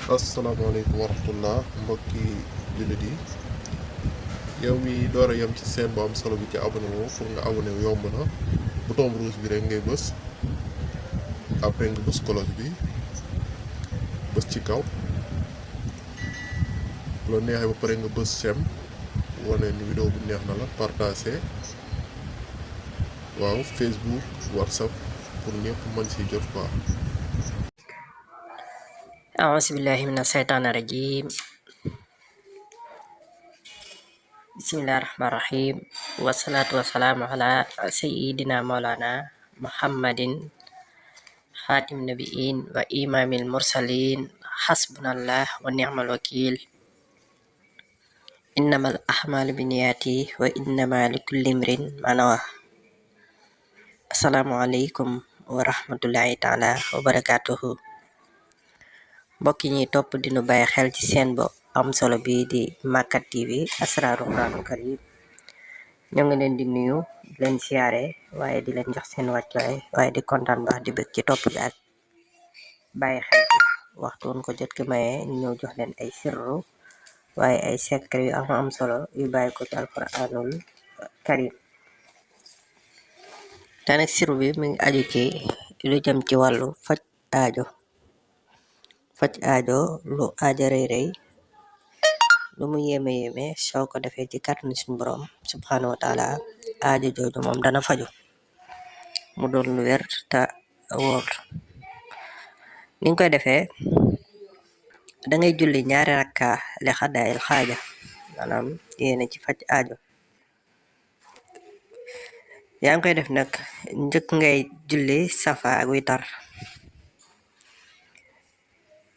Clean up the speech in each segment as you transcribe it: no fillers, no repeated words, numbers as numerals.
asalaamaaleykum wa rahmatullah mbokki jullit yi yow mi door a yem ci seen bu am solo bi ci abonné wu pour nga abonné wu yomb na bouton rouge bi rek ngay bës après nga bës cloche bi bës ci kaw bu la neexee ba pare nga bës sem wane ni vidéo bi neex na la partagé waaw Facebook WhatsApp pour ñëpp mën si jot quoi. A'udzubillahi minasyaitonir rajim. Bismillahirrahmanirrahim. Wassalatu wassalamu ala sayyidina maulana Muhammadin khatim nabiyyin wa imamil mursalin. Hasbunallah wa ni'mal wakil. Innamal a'malu binniyati wa innama likulli imrin ma nawa. Assalamualaikum warahmatullahi ta'ala wabarakatuh. Mbokk yi ñuy topp dinu bàyyi xel ci seen bo am solo bi di Makka TV Asrarul Quranul Karim ñoo ngi leen di nuyu di leen siyaare waaye di leen jox seen wàccuwaay waaye di kontaan baax di bëgg ci topp bi ak bàyyi xel ci waxtu woon ko jot ki maye ñu ñëw jox leen ay sirru waaye ay secret yu am solo yu bàyyi ko ci Alquranul Karim te nag sirru bi mi ngi aju ci lu jëm ci wàllu faj aajo lu aajo rëy rëy lu mu yéeme soo ko defee ci kàttanu suñu borom subhanahu wa taala aajo jooju moom dana faju mu doon lu wér te wóor ni nga koy defee da ngay julli ñaari rakka li xadaayil xaaja maanaam yéene ci faj aajo yaa ngi koy def nag njëkk ngay julli safa ak witar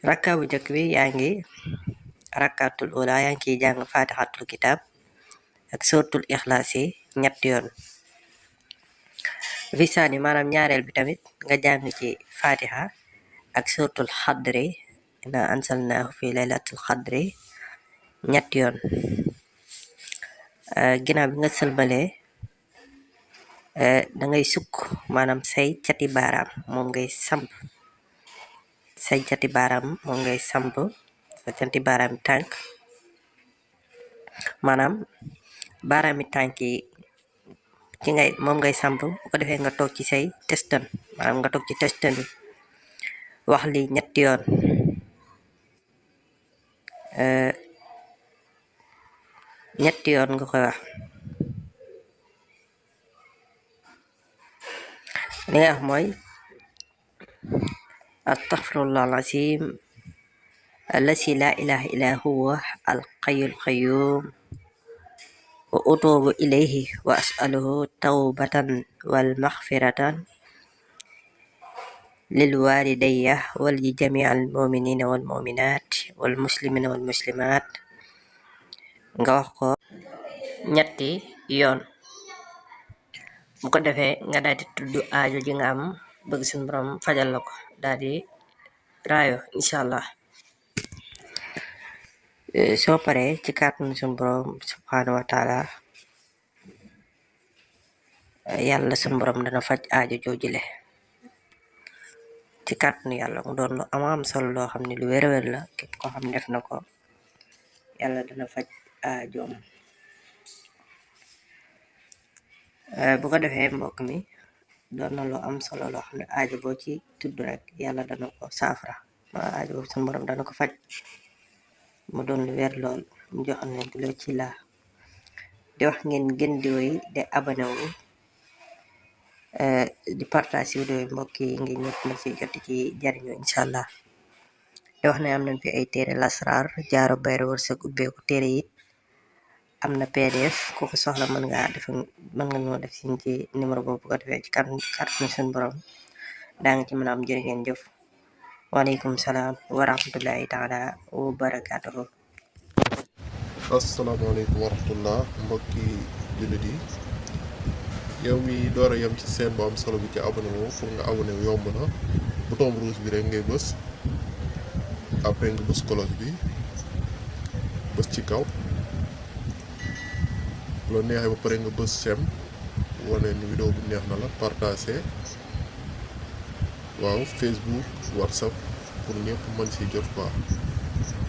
rakka bu njëkk bi yaa ngi rakkatul ula yaa ngi ciy jàng fatihatul kitab ak suratul ixlaas yi ñetti yoon visaani maanaam ñaareel bi tamit nga jàng ci fatiha ak suratul xadri inna ansalnaahu fi laylatul xadri ñetti yoon ginnaaw bi nga sëlmalee da ngay sukk maanaam say cati baaraam moom ngay samp sa cati baaraam tànk maanaam baaraami tànk yi ci moom ngay samp bu ko defee nga toog ci say testan maanaam nga toog ci testan bi wax li ñetti yoon nga koy wax li nga wax mooy astaghfirullah al-azim allasi la ilaha illa huwa al-hayyul qayyum wa utubu ilayhi wa as'aluhu tawbatan wal maghfiratan lil walidayya wal li jami'al mu'minina wal mu'minat wal muslimina wal muslimat nga wax ko ñetti yoon bu ko defee nga daal di tudd aajo ji nga am bëgg suñu borom fajal la ko daal di raayo inshallah soo paree ci kàttanu suñu borom subhanahu wa taala yàlla suñu borom dana faj aajo joojule ci kàttanu yàlla mu doon lu am solo loo xam ne lu wér la képp koo xam def na ko yàlla dana faj aajoom bu ko defee mbokk mi doon na lu am solo loo xam ne aajo boo ci tudd rek yàlla dana ko saafara aajo boobu suñu borom dana ko faj mu doon lu wér lool mu joxoon leen loo ci laa di wax ngeen gën di woy de abonné wu di partage vidéo yi mbokk yi ngir ñëpp ma ci jot ci jariñu inshallah di wax ne am nañ fi ay téere lasrar jaaro bayre wërsëg ubbeeku téere yi am na PDF ku ko soxla mën nga ñoo def siñ ci numéro boobu ko defee ci carte suñu borom daa nga ci mën a am jërë ngeen jëf waaleykum salaam wa rahmatullahi taala wa barakatuhu asalaamaaleykum wa rahmatullah mbokki jullit yi yow mi door a yem ci seen bu am solo bi ci abonné wu pour nga abonné wu yomb na bouton rouge bi rek ngay bës après nga bës cloche bi bës ci kaw bu la neexee ba pare nga bës sem wane ni vidéo bi neex na la partagé waaw Facebook WhatsApp pour ñëpp mën si jot quoi.